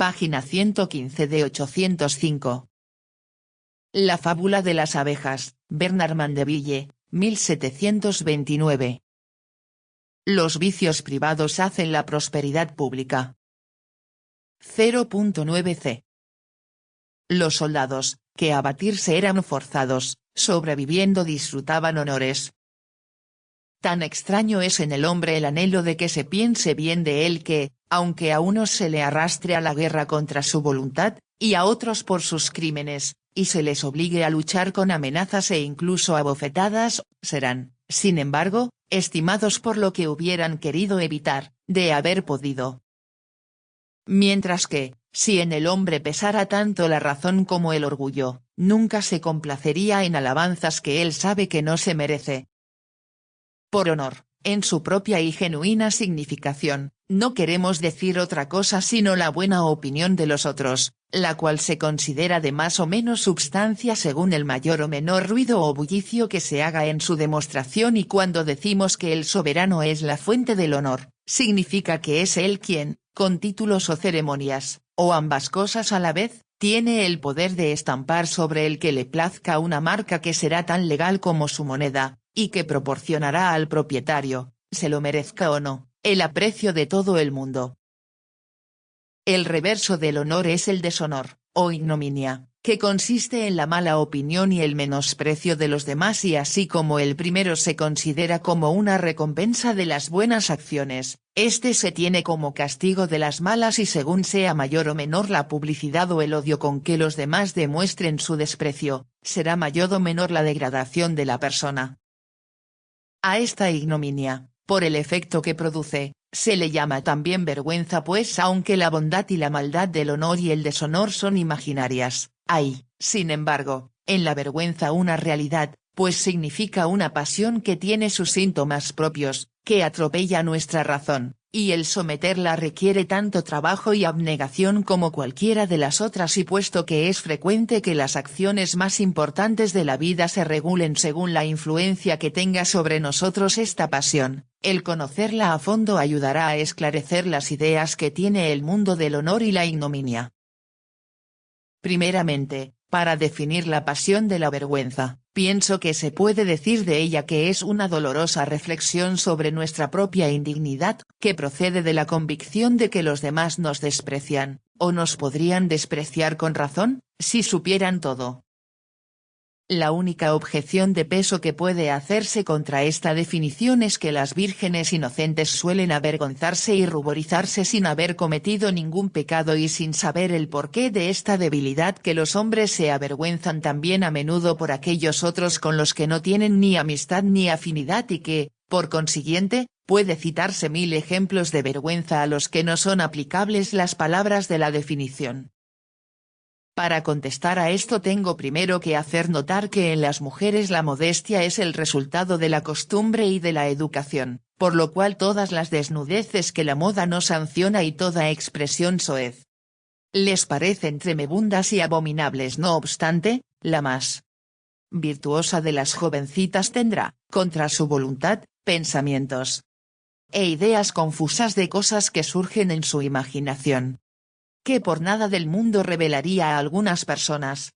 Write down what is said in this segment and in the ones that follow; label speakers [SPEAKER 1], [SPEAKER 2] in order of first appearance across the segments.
[SPEAKER 1] página 115 de 805. La fábula de las abejas, Bernard Mandeville, 1729. Los vicios privados hacen la prosperidad pública. 0.9c. Los soldados, que a batirse eran forzados, sobreviviendo disfrutaban honores. Tan extraño es en el hombre el anhelo de que se piense bien de él que, aunque a unos se le arrastre a la guerra contra su voluntad, y a otros por sus crímenes, y se les obligue a luchar con amenazas e incluso a bofetadas, serán, sin embargo, estimados por lo que hubieran querido evitar, de haber podido. Mientras que, si en el hombre pesara tanto la razón como el orgullo, nunca se complacería en alabanzas que él sabe que no se merece. Por honor, en su propia y genuina significación, no queremos decir otra cosa sino la buena opinión de los otros, la cual se considera de más o menos substancia según el mayor o menor ruido o bullicio que se haga en su demostración, y cuando decimos que el soberano es la fuente del honor, significa que es él quien, con títulos o ceremonias, o ambas cosas a la vez, tiene el poder de estampar sobre el que le plazca una marca que será tan legal como su moneda, y que proporcionará al propietario, se lo merezca o no, el aprecio de todo el mundo. El reverso del honor es el deshonor, o ignominia, que consiste en la mala opinión y el menosprecio de los demás, y así como el primero se considera como una recompensa de las buenas acciones, este se tiene como castigo de las malas, y según sea mayor o menor la publicidad o el odio con que los demás demuestren su desprecio, será mayor o menor la degradación de la persona. A esta ignominia, por el efecto que produce, se le llama también vergüenza, pues aunque la bondad y la maldad del honor y el deshonor son imaginarias, hay, sin embargo, en la vergüenza una realidad, pues significa una pasión que tiene sus síntomas propios, que atropella nuestra razón, y el someterla requiere tanto trabajo y abnegación como cualquiera de las otras, y puesto que es frecuente que las acciones más importantes de la vida se regulen según la influencia que tenga sobre nosotros esta pasión, el conocerla a fondo ayudará a esclarecer las ideas que tiene el mundo del honor y la ignominia. Primeramente, para definir la pasión de la vergüenza, pienso que se puede decir de ella que es una dolorosa reflexión sobre nuestra propia indignidad, que procede de la convicción de que los demás nos desprecian, o nos podrían despreciar con razón, si supieran todo. La única objeción de peso que puede hacerse contra esta definición es que las vírgenes inocentes suelen avergonzarse y ruborizarse sin haber cometido ningún pecado y sin saber el porqué de esta debilidad, que los hombres se avergüenzan también a menudo por aquellos otros con los que no tienen ni amistad ni afinidad, y que, por consiguiente, puede citarse 1000 ejemplos de vergüenza a los que no son aplicables las palabras de la definición. Para contestar a esto tengo primero que hacer notar que en las mujeres la modestia es el resultado de la costumbre y de la educación, por lo cual todas las desnudeces que la moda no sanciona y toda expresión soez les parecen tremebundas y abominables. No obstante, la más virtuosa de las jovencitas tendrá, contra su voluntad, pensamientos e ideas confusas de cosas que surgen en su imaginación, que por nada del mundo revelaría a algunas personas.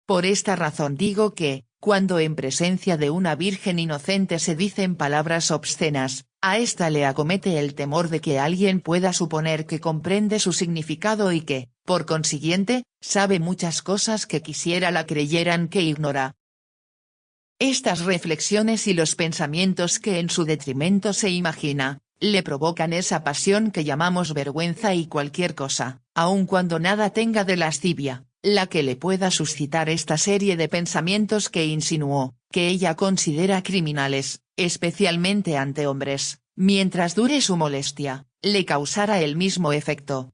[SPEAKER 1] Por esta razón digo que, cuando en presencia de una virgen inocente se dicen palabras obscenas, a ésta le acomete el temor de que alguien pueda suponer que comprende su significado y que, por consiguiente, sabe muchas cosas que quisiera la creyeran que ignora. Estas reflexiones y los pensamientos que en su detrimento se imagina, le provocan esa pasión que llamamos vergüenza, y cualquier cosa, aun cuando nada tenga de lascivia, la que le pueda suscitar esta serie de pensamientos que insinuó, que ella considera criminales, especialmente ante hombres, mientras dure su molestia, le causará el mismo efecto.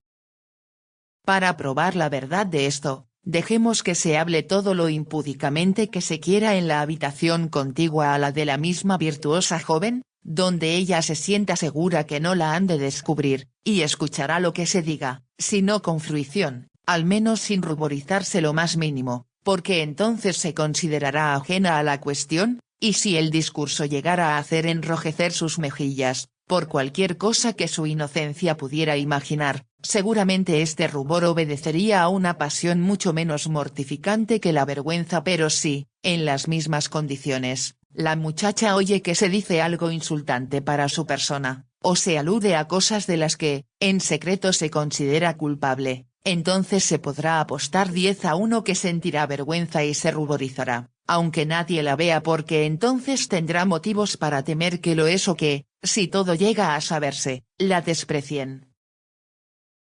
[SPEAKER 1] Para probar la verdad de esto, dejemos que se hable todo lo impúdicamente que se quiera en la habitación contigua a la de la misma virtuosa joven, donde ella se sienta segura que no la han de descubrir, y escuchará lo que se diga, si no con fruición, al menos sin ruborizarse lo más mínimo, porque entonces se considerará ajena a la cuestión, y si el discurso llegara a hacer enrojecer sus mejillas, por cualquier cosa que su inocencia pudiera imaginar, seguramente este rubor obedecería a una pasión mucho menos mortificante que la vergüenza, pero si, en las mismas condiciones, la muchacha oye que se dice algo insultante para su persona, o se alude a cosas de las que, en secreto se considera culpable, entonces se podrá apostar 10-1 que sentirá vergüenza y se ruborizará, aunque nadie la vea, porque entonces tendrá motivos para temer que lo es o que, si todo llega a saberse, la desprecien.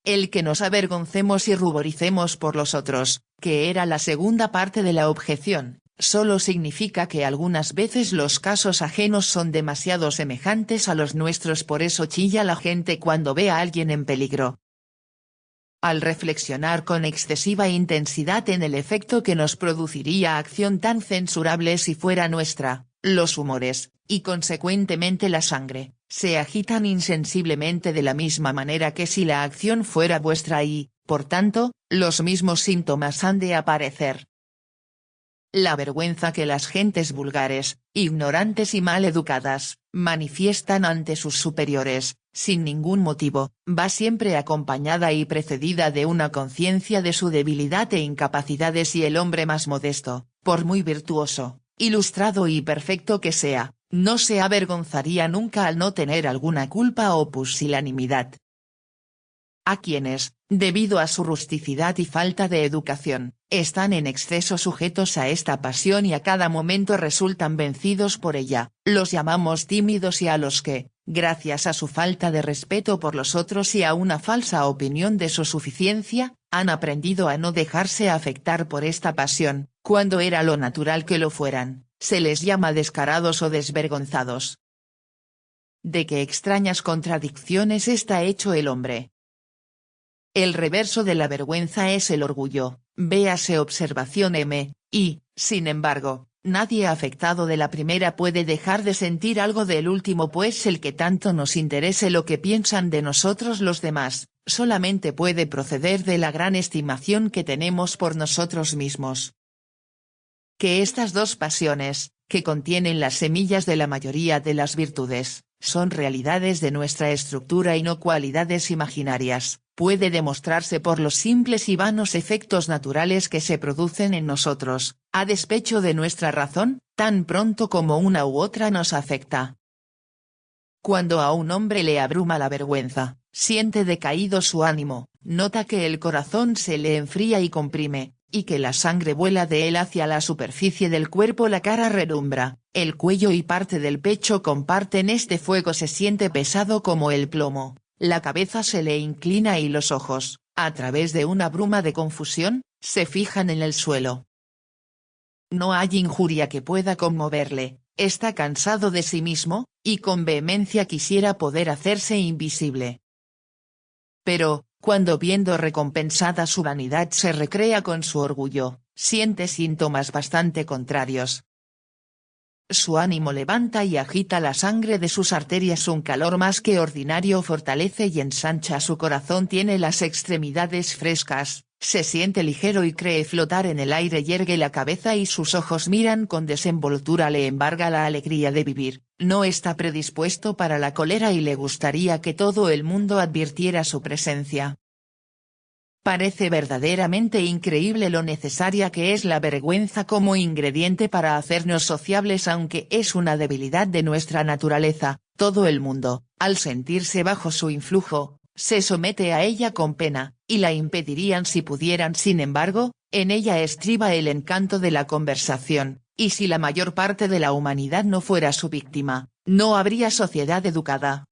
[SPEAKER 1] El que nos avergoncemos y ruboricemos por los otros, que era la segunda parte de la objeción, solo significa que algunas veces los casos ajenos son demasiado semejantes a los nuestros, por eso chilla la gente cuando ve a alguien en peligro. Al reflexionar con excesiva intensidad en el efecto que nos produciría acción tan censurable si fuera nuestra, los humores, y consecuentemente la sangre, se agitan insensiblemente de la misma manera que si la acción fuera vuestra y, por tanto, los mismos síntomas han de aparecer. La vergüenza que las gentes vulgares, ignorantes y mal educadas, manifiestan ante sus superiores, sin ningún motivo, va siempre acompañada y precedida de una conciencia de su debilidad e incapacidades, y el hombre más modesto, por muy virtuoso, ilustrado y perfecto que sea, no se avergonzaría nunca al no tener alguna culpa o pusilanimidad. A quienes, debido a su rusticidad y falta de educación, están en exceso sujetos a esta pasión y a cada momento resultan vencidos por ella, los llamamos tímidos, y a los que, gracias a su falta de respeto por los otros y a una falsa opinión de su suficiencia, han aprendido a no dejarse afectar por esta pasión, cuando era lo natural que lo fueran, se les llama descarados o desvergonzados. ¿De qué extrañas contradicciones está hecho el hombre? El reverso de la vergüenza es el orgullo, véase observación M, y, sin embargo, nadie afectado de la primera puede dejar de sentir algo del último, pues el que tanto nos interese lo que piensan de nosotros los demás, solamente puede proceder de la gran estimación que tenemos por nosotros mismos. Que estas dos pasiones, que contienen las semillas de la mayoría de las virtudes, son realidades de nuestra estructura y no cualidades imaginarias, puede demostrarse por los simples y vanos efectos naturales que se producen en nosotros, a despecho de nuestra razón, tan pronto como una u otra nos afecta. Cuando a un hombre le abruma la vergüenza, siente decaído su ánimo, nota que el corazón se le enfría y comprime, y que la sangre vuela de él hacia la superficie del cuerpo, la cara relumbra, el cuello y parte del pecho comparten este fuego, se siente pesado como el plomo, la cabeza se le inclina y los ojos, a través de una bruma de confusión, se fijan en el suelo. No hay injuria que pueda conmoverle, está cansado de sí mismo, y con vehemencia quisiera poder hacerse invisible. Pero, cuando viendo recompensada su vanidad se recrea con su orgullo, siente síntomas bastante contrarios. Su ánimo levanta y agita la sangre de sus arterias, un calor más que ordinario fortalece y ensancha su corazón, tiene las extremidades frescas, se siente ligero y cree flotar en el aire, yergue la cabeza y sus ojos miran con desenvoltura, le embarga la alegría de vivir, no está predispuesto para la cólera y le gustaría que todo el mundo advirtiera su presencia. Parece verdaderamente increíble lo necesaria que es la vergüenza como ingrediente para hacernos sociables, aunque es una debilidad de nuestra naturaleza. Todo el mundo, al sentirse bajo su influjo, se somete a ella con pena, y la impedirían si pudieran. Sin embargo, en ella estriba el encanto de la conversación, y si la mayor parte de la humanidad no fuera su víctima, no habría sociedad educada.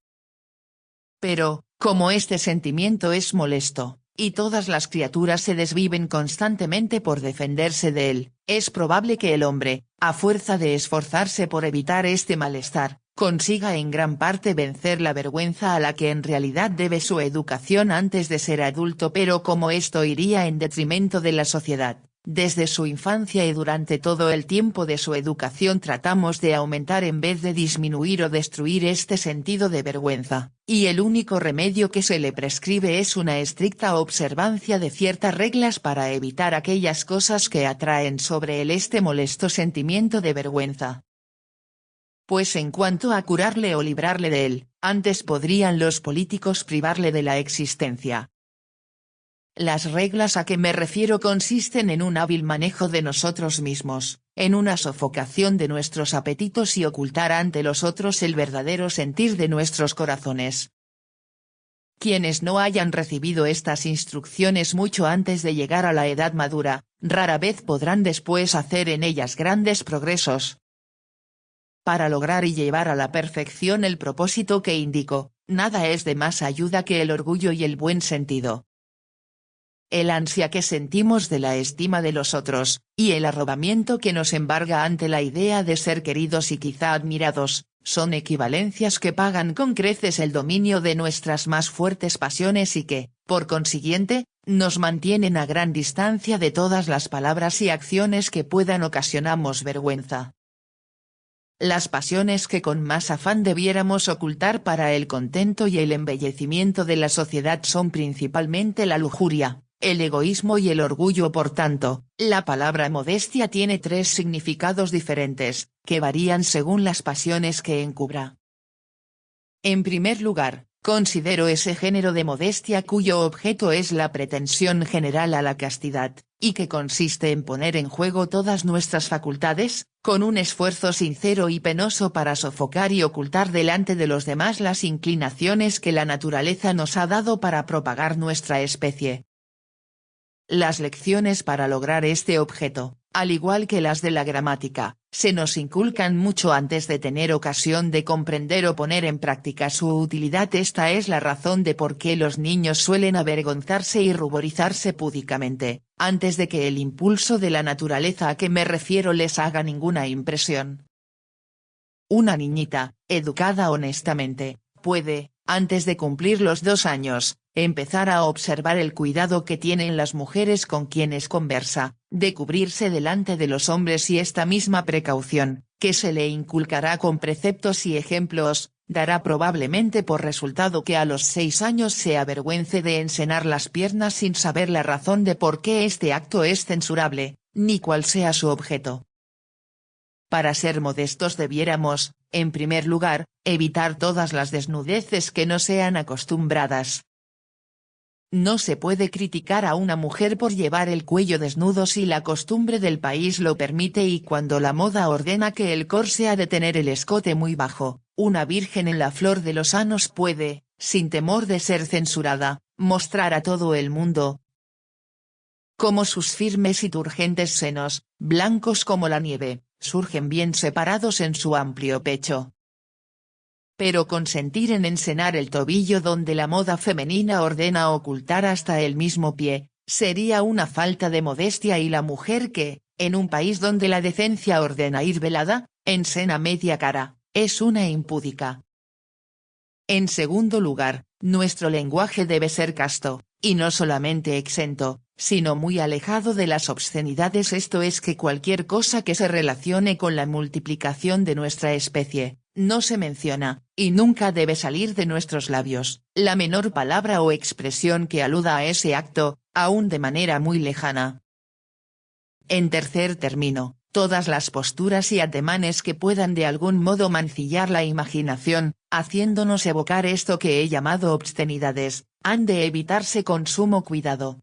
[SPEAKER 1] Pero, como este sentimiento es molesto, y todas las criaturas se desviven constantemente por defenderse de él, es probable que el hombre, a fuerza de esforzarse por evitar este malestar, consiga en gran parte vencer la vergüenza a la que en realidad debe su educación antes de ser adulto, pero como esto iría en detrimento de la sociedad, desde su infancia y durante todo el tiempo de su educación tratamos de aumentar en vez de disminuir o destruir este sentido de vergüenza, y el único remedio que se le prescribe es una estricta observancia de ciertas reglas para evitar aquellas cosas que atraen sobre él este molesto sentimiento de vergüenza. Pues en cuanto a curarle o librarle de él, antes podrían los políticos privarle de la existencia, Las reglas a que me refiero consisten en un hábil manejo de nosotros mismos, en una sofocación de nuestros apetitos y ocultar ante los otros el verdadero sentir de nuestros corazones. Quienes no hayan recibido estas instrucciones mucho antes de llegar a la edad madura, rara vez podrán después hacer en ellas grandes progresos. Para lograr y llevar a la perfección el propósito que indico, nada es de más ayuda que el orgullo y el buen sentido. El ansia que sentimos de la estima de los otros, y el arrobamiento que nos embarga ante la idea de ser queridos y quizá admirados, son equivalencias que pagan con creces el dominio de nuestras más fuertes pasiones y que, por consiguiente, nos mantienen a gran distancia de todas las palabras y acciones que puedan ocasionarnos vergüenza. Las pasiones que con más afán debiéramos ocultar para el contento y el embellecimiento de la sociedad son principalmente la lujuria, el egoísmo y el orgullo. Por tanto, la palabra modestia tiene tres significados diferentes, que varían según las pasiones que encubra. En primer lugar, considero ese género de modestia cuyo objeto es la pretensión general a la castidad, y que consiste en poner en juego todas nuestras facultades, con un esfuerzo sincero y penoso para sofocar y ocultar delante de los demás las inclinaciones que la naturaleza nos ha dado para propagar nuestra especie. Las lecciones para lograr este objeto, al igual que las de la gramática, se nos inculcan mucho antes de tener ocasión de comprender o poner en práctica su utilidad. Esta es la razón de por qué los niños suelen avergonzarse y ruborizarse púdicamente, antes de que el impulso de la naturaleza a que me refiero les haga ninguna impresión. Una niñita, educada honestamente, puede, antes de cumplir los 2 años, empezar a observar el cuidado que tienen las mujeres con quienes conversa, de cubrirse delante de los hombres, y esta misma precaución, que se le inculcará con preceptos y ejemplos, dará probablemente por resultado que a los 6 años se avergüence de enseñar las piernas sin saber la razón de por qué este acto es censurable, ni cuál sea su objeto. Para ser modestos debiéramos, en primer lugar, evitar todas las desnudeces que no sean acostumbradas. No se puede criticar a una mujer por llevar el cuello desnudo si la costumbre del país lo permite y cuando la moda ordena que el corsé ha de tener el escote muy bajo. Una virgen en la flor de los años puede, sin temor de ser censurada, mostrar a todo el mundo cómo sus firmes y turgentes senos, blancos como la nieve, surgen bien separados en su amplio pecho. Pero consentir en enseñar el tobillo donde la moda femenina ordena ocultar hasta el mismo pie, sería una falta de modestia, y la mujer que, en un país donde la decencia ordena ir velada, enseña media cara, es una impúdica. En segundo lugar, nuestro lenguaje debe ser casto, y no solamente exento, sino muy alejado de las obscenidades, esto es que cualquier cosa que se relacione con la multiplicación de nuestra especie, no se menciona, y nunca debe salir de nuestros labios, la menor palabra o expresión que aluda a ese acto, aun de manera muy lejana. En tercer término, todas las posturas y ademanes que puedan de algún modo mancillar la imaginación, haciéndonos evocar esto que he llamado obscenidades, han de evitarse con sumo cuidado.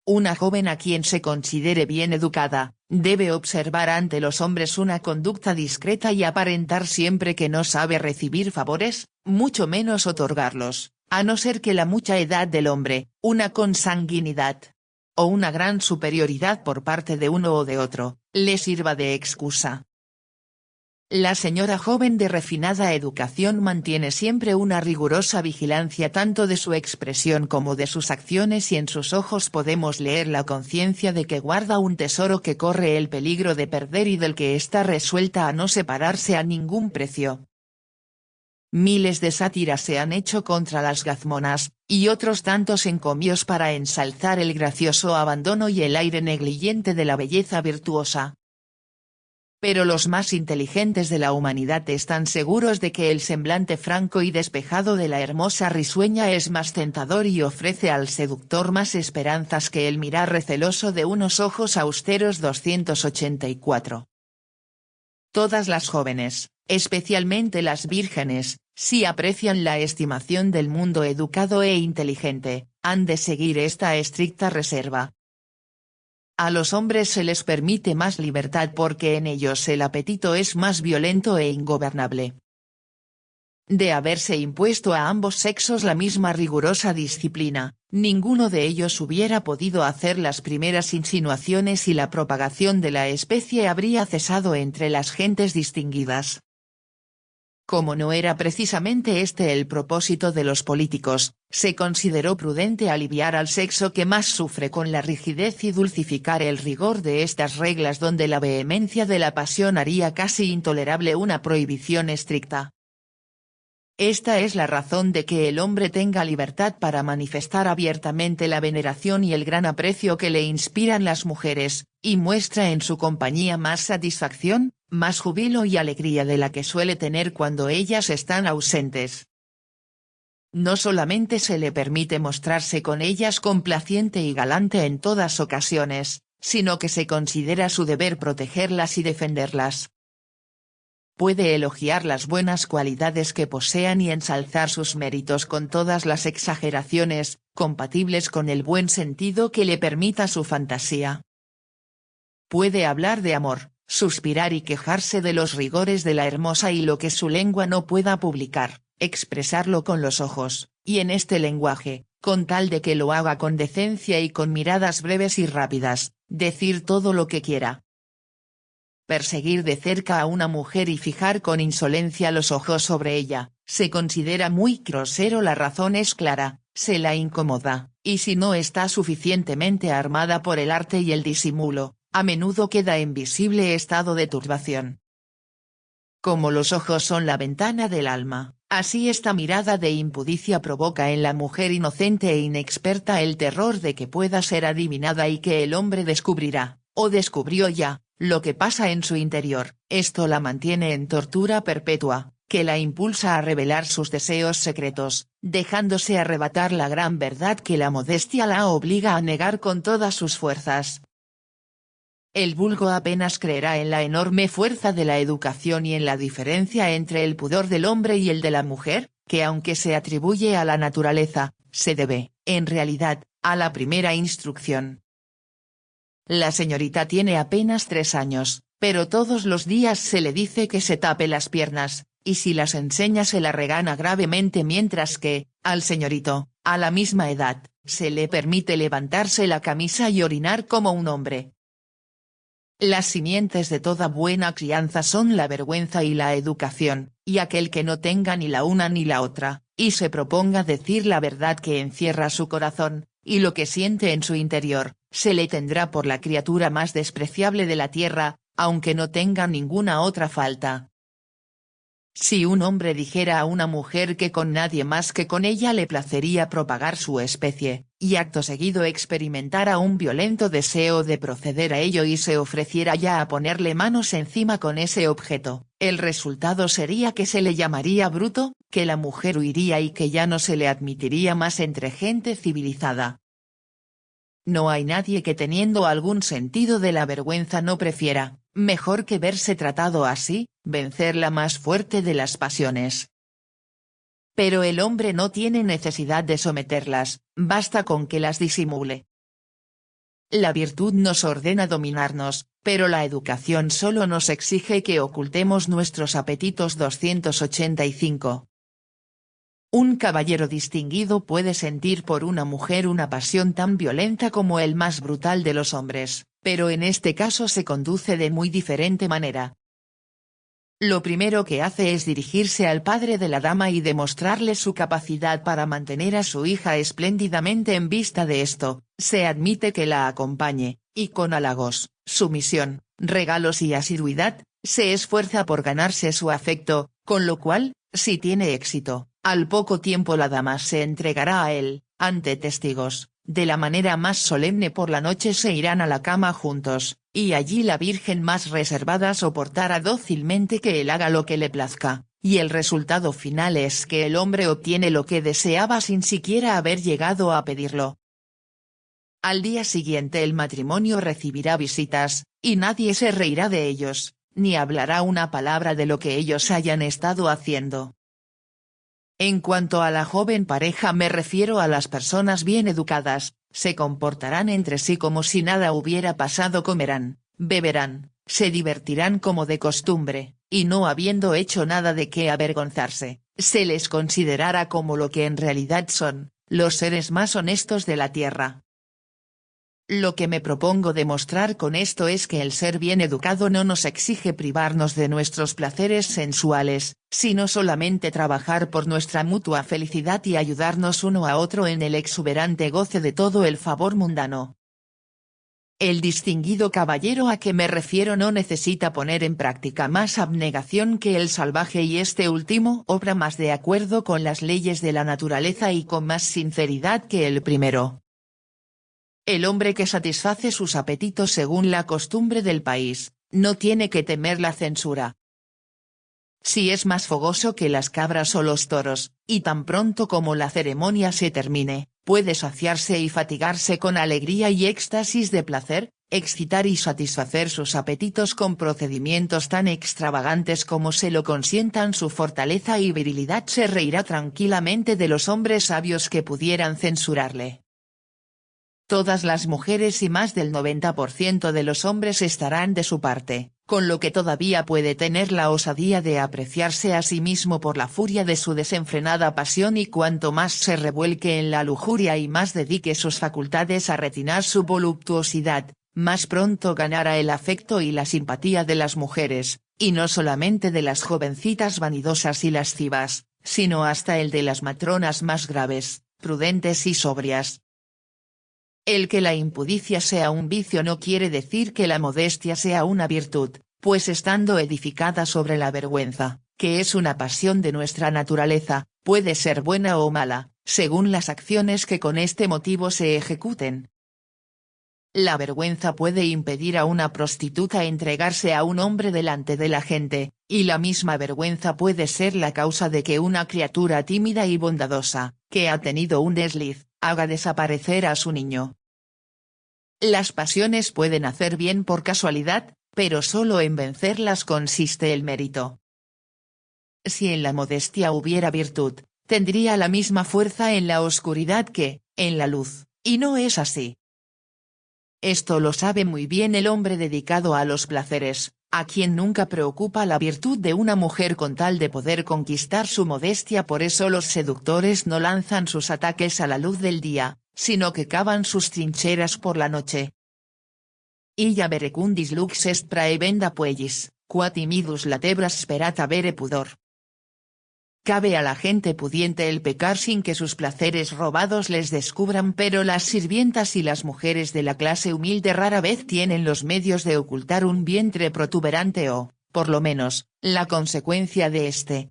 [SPEAKER 1] Una joven a quien se considere bien educada, debe observar ante los hombres una conducta discreta y aparentar siempre que no sabe recibir favores, mucho menos otorgarlos, a no ser que la mucha edad del hombre, una consanguinidad o una gran superioridad por parte de uno o de otro, le sirva de excusa. La señora joven de refinada educación mantiene siempre una rigurosa vigilancia tanto de su expresión como de sus acciones, y en sus ojos podemos leer la conciencia de que guarda un tesoro que corre el peligro de perder y del que está resuelta a no separarse a ningún precio. Miles de sátiras se han hecho contra las gazmonas, y otros tantos encomios para ensalzar el gracioso abandono y el aire negligente de la belleza virtuosa. Pero los más inteligentes de la humanidad están seguros de que el semblante franco y despejado de la hermosa risueña es más tentador y ofrece al seductor más esperanzas que el mirar receloso de unos ojos austeros. 284. Todas las jóvenes, especialmente las vírgenes, si aprecian la estimación del mundo educado e inteligente, han de seguir esta estricta reserva. A los hombres se les permite más libertad porque en ellos el apetito es más violento e ingobernable. De haberse impuesto a ambos sexos la misma rigurosa disciplina, ninguno de ellos hubiera podido hacer las primeras insinuaciones y la propagación de la especie habría cesado entre las gentes distinguidas. Como no era precisamente este el propósito de los políticos, se consideró prudente aliviar al sexo que más sufre con la rigidez y dulcificar el rigor de estas reglas donde la vehemencia de la pasión haría casi intolerable una prohibición estricta. Esta es la razón de que el hombre tenga libertad para manifestar abiertamente la veneración y el gran aprecio que le inspiran las mujeres, y muestra en su compañía más satisfacción, más júbilo y alegría de la que suele tener cuando ellas están ausentes. No solamente se le permite mostrarse con ellas complaciente y galante en todas ocasiones, sino que se considera su deber protegerlas y defenderlas. Puede elogiar las buenas cualidades que posean y ensalzar sus méritos con todas las exageraciones, compatibles con el buen sentido que le permita su fantasía. Puede hablar de amor, suspirar y quejarse de los rigores de la hermosa y lo que su lengua no pueda publicar, expresarlo con los ojos, y en este lenguaje, con tal de que lo haga con decencia y con miradas breves y rápidas, decir todo lo que quiera. Perseguir de cerca a una mujer y fijar con insolencia los ojos sobre ella, se considera muy grosero. La razón es clara, se la incomoda, y si no está suficientemente armada por el arte y el disimulo, a menudo queda en visible estado de turbación. Como los ojos son la ventana del alma, así esta mirada de impudicia provoca en la mujer inocente e inexperta el terror de que pueda ser adivinada y que el hombre descubrirá, o descubrió ya, lo que pasa en su interior. Esto la mantiene en tortura perpetua, que la impulsa a revelar sus deseos secretos, dejándose arrebatar la gran verdad que la modestia la obliga a negar con todas sus fuerzas. El vulgo apenas creerá en la enorme fuerza de la educación y en la diferencia entre el pudor del hombre y el de la mujer, que aunque se atribuye a la naturaleza, se debe, en realidad, a la primera instrucción. La señorita tiene apenas 3 años, pero todos los días se le dice que se tape las piernas, y si las enseña se la regana gravemente, mientras que, al señorito, a la misma edad, se le permite levantarse la camisa y orinar como un hombre. Las simientes de toda buena crianza son la vergüenza y la educación, y aquel que no tenga ni la una ni la otra, y se proponga decir la verdad que encierra su corazón, y lo que siente en su interior, se le tendrá por la criatura más despreciable de la tierra, aunque no tenga ninguna otra falta. Si un hombre dijera a una mujer que con nadie más que con ella le placería propagar su especie, y acto seguido experimentara un violento deseo de proceder a ello y se ofreciera ya a ponerle manos encima con ese objeto, el resultado sería que se le llamaría bruto, que la mujer huiría y que ya no se le admitiría más entre gente civilizada. No hay nadie que teniendo algún sentido de la vergüenza no prefiera, mejor que verse tratado así, vencer la más fuerte de las pasiones. Pero el hombre no tiene necesidad de someterlas, basta con que las disimule. La virtud nos ordena dominarnos, pero la educación solo nos exige que ocultemos nuestros apetitos. 285. Un caballero distinguido puede sentir por una mujer una pasión tan violenta como el más brutal de los hombres, pero en este caso se conduce de muy diferente manera. Lo primero que hace es dirigirse al padre de la dama y demostrarle su capacidad para mantener a su hija espléndidamente. En vista de esto, se admite que la acompañe, y con halagos, sumisión, regalos y asiduidad, se esfuerza por ganarse su afecto, con lo cual, si tiene éxito, al poco tiempo la dama se entregará a él, ante testigos, de la manera más solemne. Por la noche se irán a la cama juntos, y allí la virgen más reservada soportará dócilmente que él haga lo que le plazca, y el resultado final es que el hombre obtiene lo que deseaba sin siquiera haber llegado a pedirlo. Al día siguiente el matrimonio recibirá visitas, y nadie se reirá de ellos, ni hablará una palabra de lo que ellos hayan estado haciendo. En cuanto a la joven pareja me refiero a las personas bien educadas, se comportarán entre sí como si nada hubiera pasado, comerán, beberán, se divertirán como de costumbre, y no habiendo hecho nada de qué avergonzarse, se les considerará como lo que en realidad son, los seres más honestos de la tierra. Lo que me propongo demostrar con esto es que el ser bien educado no nos exige privarnos de nuestros placeres sensuales, sino solamente trabajar por nuestra mutua felicidad y ayudarnos uno a otro en el exuberante goce de todo el favor mundano. El distinguido caballero a que me refiero no necesita poner en práctica más abnegación que el salvaje, y este último obra más de acuerdo con las leyes de la naturaleza y con más sinceridad que el primero. El hombre que satisface sus apetitos según la costumbre del país, no tiene que temer la censura. Si es más fogoso que las cabras o los toros, y tan pronto como la ceremonia se termine, puede saciarse y fatigarse con alegría y éxtasis de placer, excitar y satisfacer sus apetitos con procedimientos tan extravagantes como se lo consientan su fortaleza y virilidad, se reirá tranquilamente de los hombres sabios que pudieran censurarle. Todas las mujeres y más del 90% de los hombres estarán de su parte, con lo que todavía puede tener la osadía de apreciarse a sí mismo por la furia de su desenfrenada pasión, y cuanto más se revuelque en la lujuria y más dedique sus facultades a retinar su voluptuosidad, más pronto ganará el afecto y la simpatía de las mujeres, y no solamente de las jovencitas vanidosas y lascivas, sino hasta el de las matronas más graves, prudentes y sobrias. El que la impudicia sea un vicio no quiere decir que la modestia sea una virtud, pues estando edificada sobre la vergüenza, que es una pasión de nuestra naturaleza, puede ser buena o mala, según las acciones que con este motivo se ejecuten. La vergüenza puede impedir a una prostituta entregarse a un hombre delante de la gente, y la misma vergüenza puede ser la causa de que una criatura tímida y bondadosa, que ha tenido un desliz, haga desaparecer a su niño. Las pasiones pueden hacer bien por casualidad, pero solo en vencerlas consiste el mérito. Si en la modestia hubiera virtud, tendría la misma fuerza en la oscuridad que, en la luz, y no es así. Esto lo sabe muy bien el hombre dedicado a los placeres, a quien nunca preocupa la virtud de una mujer con tal de poder conquistar su modestia. Por eso los seductores no lanzan sus ataques a la luz del día, sino que cavan sus trincheras por la noche. Illa verecundis lux est praebenda puellis, qua timidus latebras sperat avere pudor. Cabe a la gente pudiente el pecar sin que sus placeres robados les descubran, pero las sirvientas y las mujeres de la clase humilde rara vez tienen los medios de ocultar un vientre protuberante o, por lo menos, la consecuencia de este.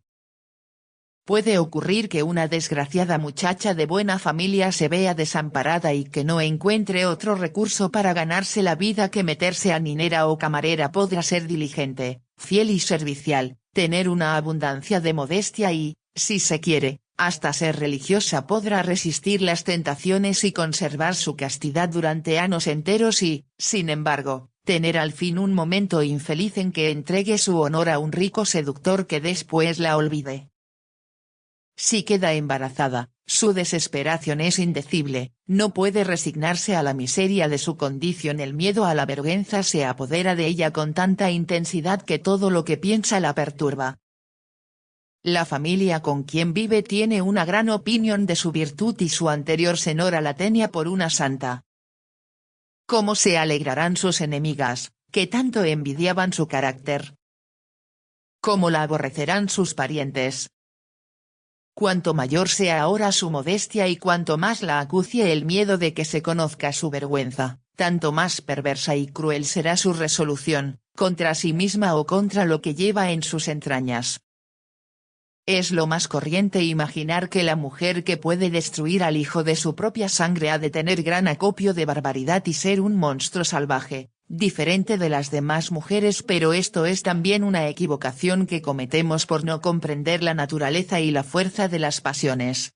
[SPEAKER 1] Puede ocurrir que una desgraciada muchacha de buena familia se vea desamparada y que no encuentre otro recurso para ganarse la vida que meterse a ninera o camarera. Podrá ser diligente, fiel y servicial, tener una abundancia de modestia y, si se quiere, hasta ser religiosa. Podrá resistir las tentaciones y conservar su castidad durante años enteros y, sin embargo, tener al fin un momento infeliz en que entregue su honor a un rico seductor que después la olvide. Si queda embarazada, su desesperación es indecible, no puede resignarse a la miseria de su condición, el miedo a la vergüenza se apodera de ella con tanta intensidad que todo lo que piensa la perturba. La familia con quien vive tiene una gran opinión de su virtud y su anterior señora la tenía por una santa. ¿Cómo se alegrarán sus enemigas, que tanto envidiaban su carácter? ¿Cómo la aborrecerán sus parientes? Cuanto mayor sea ahora su modestia y cuanto más la acucie el miedo de que se conozca su vergüenza, tanto más perversa y cruel será su resolución, contra sí misma o contra lo que lleva en sus entrañas. Es lo más corriente imaginar que la mujer que puede destruir al hijo de su propia sangre ha de tener gran acopio de barbaridad y ser un monstruo salvaje, diferente de las demás mujeres, pero esto es también una equivocación que cometemos por no comprender la naturaleza y la fuerza de las pasiones.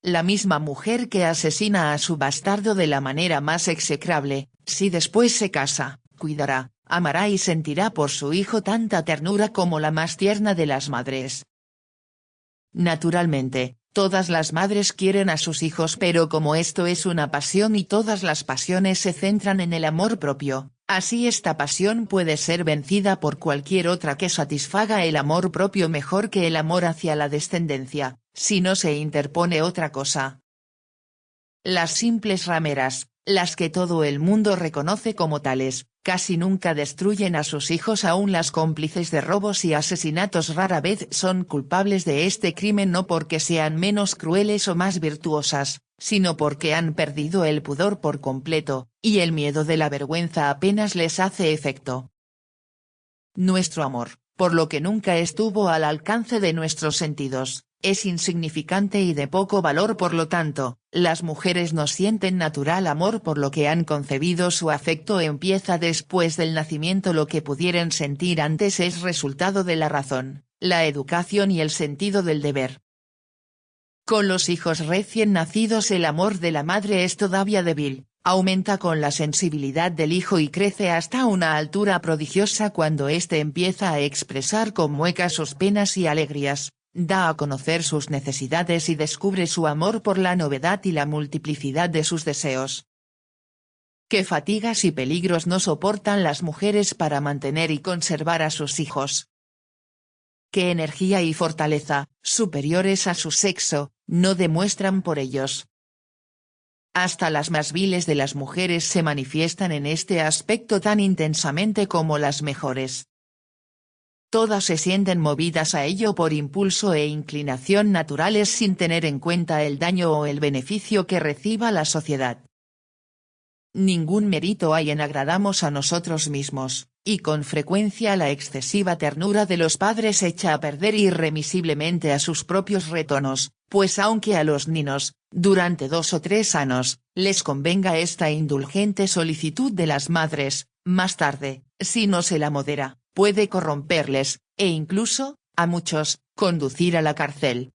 [SPEAKER 1] La misma mujer que asesina a su bastardo de la manera más execrable, si después se casa, cuidará, amará y sentirá por su hijo tanta ternura como la más tierna de las madres. Naturalmente, todas las madres quieren a sus hijos, pero como esto es una pasión y todas las pasiones se centran en el amor propio, así esta pasión puede ser vencida por cualquier otra que satisfaga el amor propio mejor que el amor hacia la descendencia, si no se interpone otra cosa. Las simples rameras, las que todo el mundo reconoce como tales, casi nunca destruyen a sus hijos, aun las cómplices de robos y asesinatos rara vez son culpables de este crimen, no porque sean menos crueles o más virtuosas, sino porque han perdido el pudor por completo, y el miedo de la vergüenza apenas les hace efecto. Nuestro amor, por lo que nunca estuvo al alcance de nuestros sentidos, es insignificante y de poco valor. Por lo tanto, las mujeres no sienten natural amor por lo que han concebido. Su afecto empieza después del nacimiento. Lo que pudieran sentir antes es resultado de la razón, la educación y el sentido del deber. Con los hijos recién nacidos el amor de la madre es todavía débil, aumenta con la sensibilidad del hijo y crece hasta una altura prodigiosa cuando éste empieza a expresar con muecas sus penas y alegrías, da a conocer sus necesidades y descubre su amor por la novedad y la multiplicidad de sus deseos. ¿Qué fatigas y peligros no soportan las mujeres para mantener y conservar a sus hijos? ¿Qué energía y fortaleza, superiores a su sexo, no demuestran por ellos? Hasta las más viles de las mujeres se manifiestan en este aspecto tan intensamente como las mejores. Todas se sienten movidas a ello por impulso e inclinación naturales sin tener en cuenta el daño o el beneficio que reciba la sociedad. Ningún mérito hay en agradamos a nosotros mismos, y con frecuencia la excesiva ternura de los padres echa a perder irremisiblemente a sus propios retonos, pues aunque a los niños, durante 2 o 3 años, les convenga esta indulgente solicitud de las madres, más tarde, si no se la modera, puede corromperles, e incluso, a muchos, conducir a la cárcel.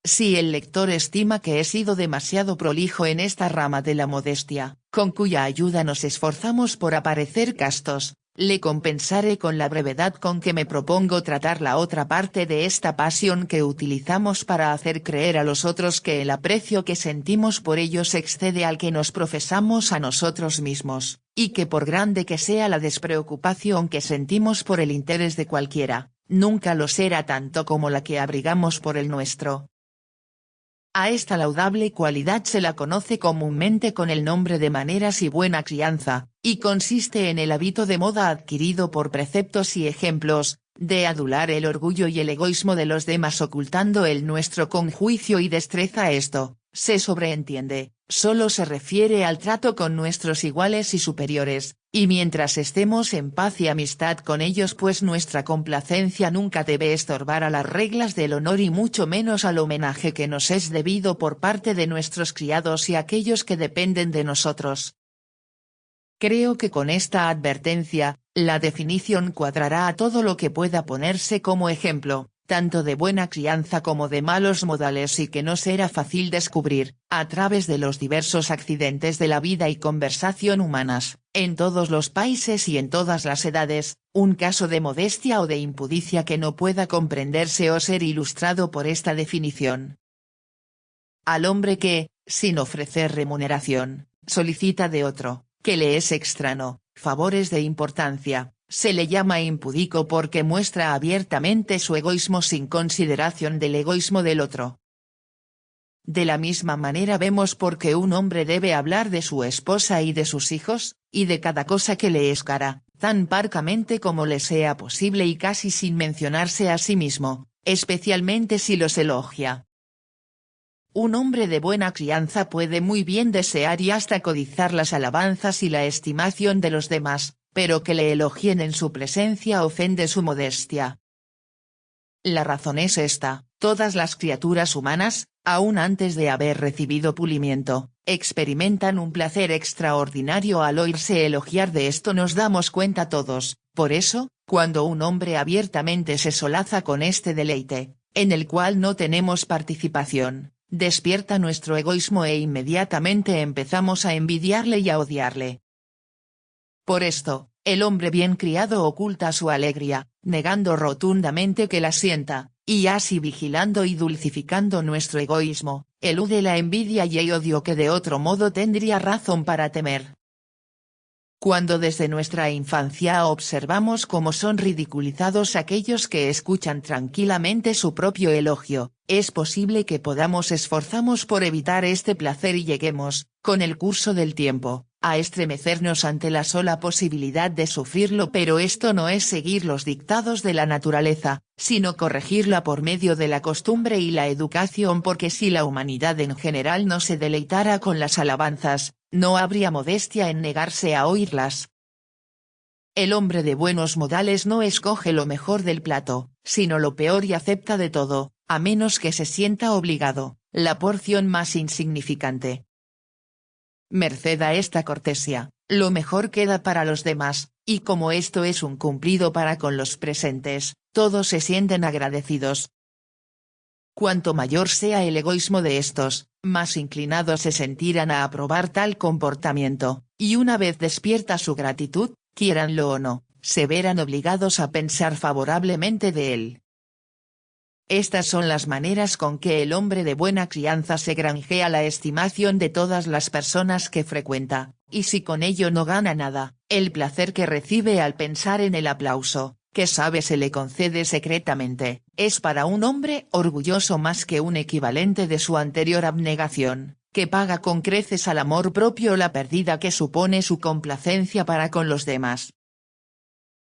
[SPEAKER 1] Si el lector estima que he sido demasiado prolijo en esta rama de la modestia, con cuya ayuda nos esforzamos por aparecer castos, le compensaré con la brevedad con que me propongo tratar la otra parte de esta pasión que utilizamos para hacer creer a los otros que el aprecio que sentimos por ellos excede al que nos profesamos a nosotros mismos, y que por grande que sea la despreocupación que sentimos por el interés de cualquiera, nunca lo será tanto como la que abrigamos por el nuestro. A esta laudable cualidad se la conoce comúnmente con el nombre de maneras y buena crianza, y consiste en el hábito de moda adquirido por preceptos y ejemplos, de adular el orgullo y el egoísmo de los demás ocultando el nuestro con juicio y destreza. Esto, se sobreentiende, solo se refiere al trato con nuestros iguales y superiores, y mientras estemos en paz y amistad con ellos, pues nuestra complacencia nunca debe estorbar a las reglas del honor y mucho menos al homenaje que nos es debido por parte de nuestros criados y aquellos que dependen de nosotros. Creo que con esta advertencia, la definición cuadrará a todo lo que pueda ponerse como ejemplo, tanto de buena crianza como de malos modales, y que no será fácil descubrir, a través de los diversos accidentes de la vida y conversación humanas, en todos los países y en todas las edades, un caso de modestia o de impudicia que no pueda comprenderse o ser ilustrado por esta definición. Al hombre que, sin ofrecer remuneración, solicita de otro, que le es extraño, favores de importancia, se le llama impúdico porque muestra abiertamente su egoísmo sin consideración del egoísmo del otro. De la misma manera vemos por qué un hombre debe hablar de su esposa y de sus hijos, y de cada cosa que le es cara, tan parcamente como le sea posible y casi sin mencionarse a sí mismo, especialmente si los elogia. Un hombre de buena crianza puede muy bien desear y hasta codizar las alabanzas y la estimación de los demás, pero que le elogien en su presencia ofende su modestia. La razón es esta: todas las criaturas humanas, aun antes de haber recibido pulimiento, experimentan un placer extraordinario al oírse elogiar. De esto nos damos cuenta todos, por eso, cuando un hombre abiertamente se solaza con este deleite, en el cual no tenemos participación, despierta nuestro egoísmo e inmediatamente empezamos a envidiarle y a odiarle. Por esto, el hombre bien criado oculta su alegría, negando rotundamente que la sienta, y así vigilando y dulcificando nuestro egoísmo, elude la envidia y el odio que de otro modo tendría razón para temer. Cuando desde nuestra infancia observamos cómo son ridiculizados aquellos que escuchan tranquilamente su propio elogio, es posible que podamos esforzarnos por evitar este placer y lleguemos, con el curso del tiempo, a estremecernos ante la sola posibilidad de sufrirlo, pero esto no es seguir los dictados de la naturaleza, sino corregirla por medio de la costumbre y la educación, porque si la humanidad en general no se deleitara con las alabanzas, no habría modestia en negarse a oírlas. El hombre de buenos modales no escoge lo mejor del plato, sino lo peor y acepta de todo, a menos que se sienta obligado, la porción más insignificante. Merced a esta cortesía, lo mejor queda para los demás, y como esto es un cumplido para con los presentes, todos se sienten agradecidos. Cuanto mayor sea el egoísmo de estos, más inclinados se sentirán a aprobar tal comportamiento, y una vez despierta su gratitud, quiéranlo o no, se verán obligados a pensar favorablemente de él. Estas son las maneras con que el hombre de buena crianza se granjea la estimación de todas las personas que frecuenta, y si con ello no gana nada, el placer que recibe al pensar en el aplauso, que sabe se le concede secretamente, es para un hombre orgulloso más que un equivalente de su anterior abnegación, que paga con creces al amor propio la pérdida que supone su complacencia para con los demás.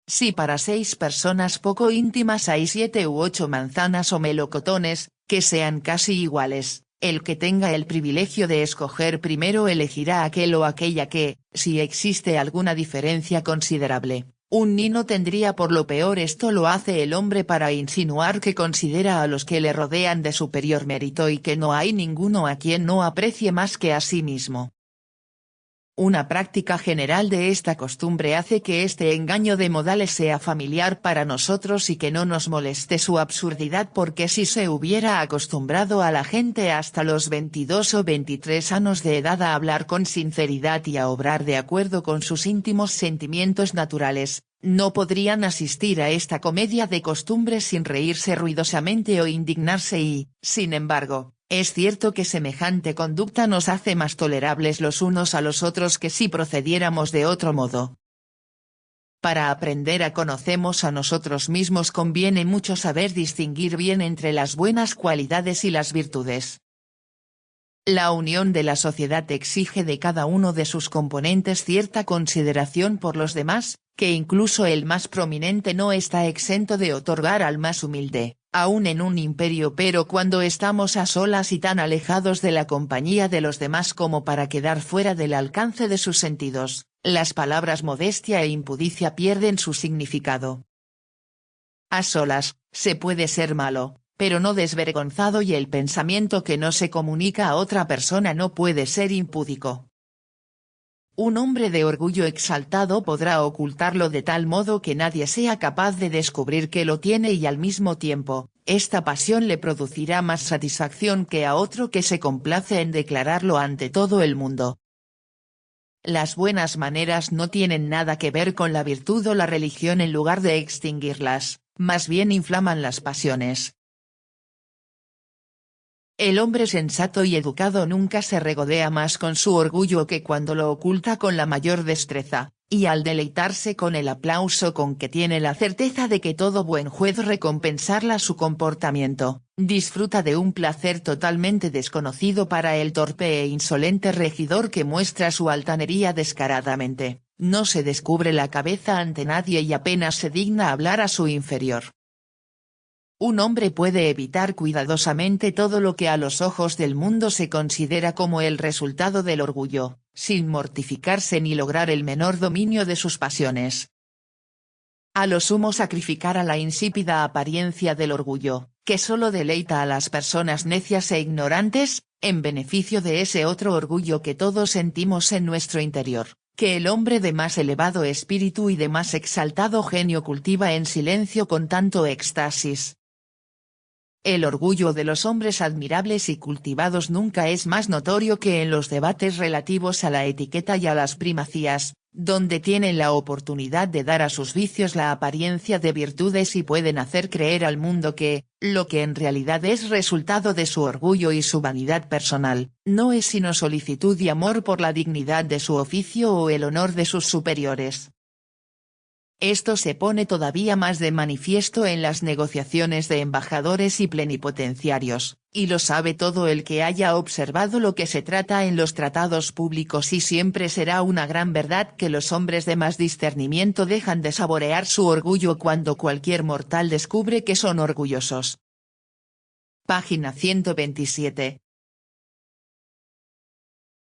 [SPEAKER 1] Si para 6 personas poco íntimas hay 7 u 8 manzanas o melocotones, que sean casi iguales, el que tenga el privilegio de escoger primero elegirá aquel o aquella que, si existe alguna diferencia considerable, un ni no tendría por lo peor. Esto lo hace el hombre para insinuar que considera a los que le rodean de superior mérito y que no hay ninguno a quien no aprecie más que a sí mismo. Una práctica general de esta costumbre hace que este engaño de modales sea familiar para nosotros y que no nos moleste su absurdidad, porque si se hubiera acostumbrado a la gente hasta los 22 o 23 años de edad a hablar con sinceridad y a obrar de acuerdo con sus íntimos sentimientos naturales, no podrían asistir a esta comedia de costumbres sin reírse ruidosamente o indignarse y, sin embargo, es cierto que semejante conducta nos hace más tolerables los unos a los otros que si procediéramos de otro modo. Para aprender a conocernos a nosotros mismos conviene mucho saber distinguir bien entre las buenas cualidades y las virtudes. La unión de la sociedad exige de cada uno de sus componentes cierta consideración por los demás, que incluso el más prominente no está exento de otorgar al más humilde, aun en un imperio, pero cuando estamos a solas y tan alejados de la compañía de los demás como para quedar fuera del alcance de sus sentidos, las palabras modestia e impudicia pierden su significado. A solas, se puede ser malo, pero no desvergonzado, y el pensamiento que no se comunica a otra persona no puede ser impúdico. Un hombre de orgullo exaltado podrá ocultarlo de tal modo que nadie sea capaz de descubrir que lo tiene, y al mismo tiempo, esta pasión le producirá más satisfacción que a otro que se complace en declararlo ante todo el mundo. Las buenas maneras no tienen nada que ver con la virtud o la religión. En lugar de extinguirlas, más bien inflaman las pasiones. El hombre sensato y educado nunca se regodea más con su orgullo que cuando lo oculta con la mayor destreza, y al deleitarse con el aplauso con que tiene la certeza de que todo buen juez recompensará su comportamiento, disfruta de un placer totalmente desconocido para el torpe e insolente regidor que muestra su altanería descaradamente, no se descubre la cabeza ante nadie y apenas se digna hablar a su inferior. Un hombre puede evitar cuidadosamente todo lo que a los ojos del mundo se considera como el resultado del orgullo, sin mortificarse ni lograr el menor dominio de sus pasiones. A lo sumo sacrificar a la insípida apariencia del orgullo, que solo deleita a las personas necias e ignorantes, en beneficio de ese otro orgullo que todos sentimos en nuestro interior, que el hombre de más elevado espíritu y de más exaltado genio cultiva en silencio con tanto éxtasis. El orgullo de los hombres admirables y cultivados nunca es más notorio que en los debates relativos a la etiqueta y a las primacías, donde tienen la oportunidad de dar a sus vicios la apariencia de virtudes y pueden hacer creer al mundo que, lo que en realidad es resultado de su orgullo y su vanidad personal, no es sino solicitud y amor por la dignidad de su oficio o el honor de sus superiores. Esto se pone todavía más de manifiesto en las negociaciones de embajadores y plenipotenciarios, y lo sabe todo el que haya observado lo que se trata en los tratados públicos, y siempre será una gran verdad que los hombres de más discernimiento dejan de saborear su orgullo cuando cualquier mortal descubre que son orgullosos. Página 127.